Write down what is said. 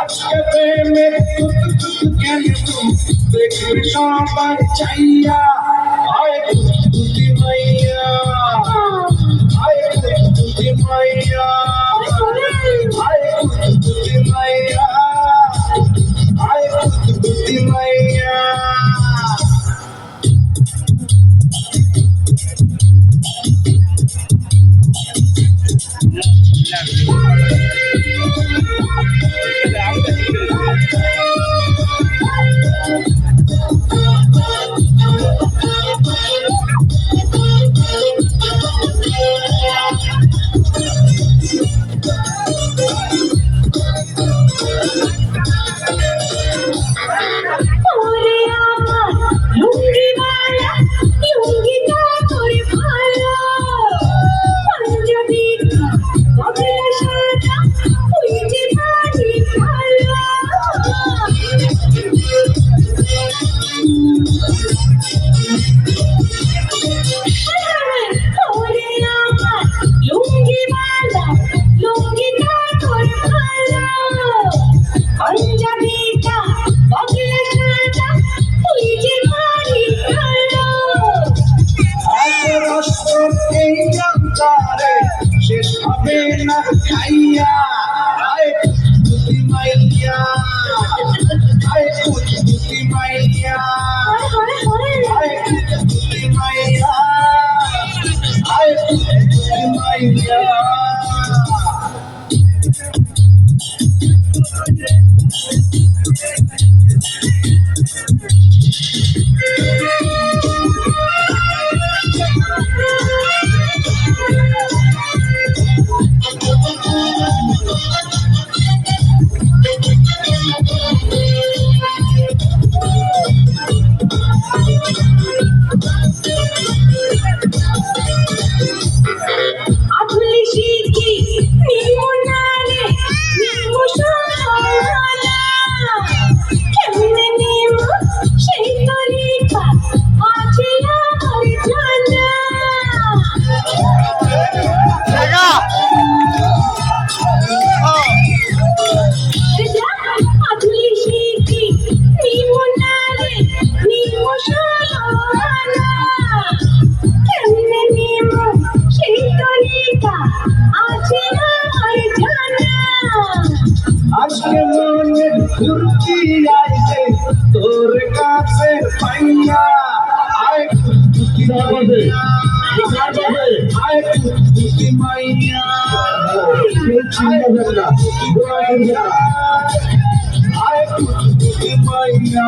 আজকে প্রেমের দেখবি সবাই চাইয়া আয় কুতুতি মাইয়া আয় কুতুতি মাইয়া আয় কুতুতি মাইয়া আয় কুতুতি মাইয়া শেষ হবে না খাইয়া আয় কুতুতি মাইয়া আয় কুতুতি মাইয়া আয় কুতুতি মাইয়া আয় কুতুতি মাইয়া আজকে মনে ঘুরতি আইছে তোর কাছে পাইয়া আয় কুতুতি মাইয়া আয় কুতুতি মাইয়া আয় কুতুতি মাইয়া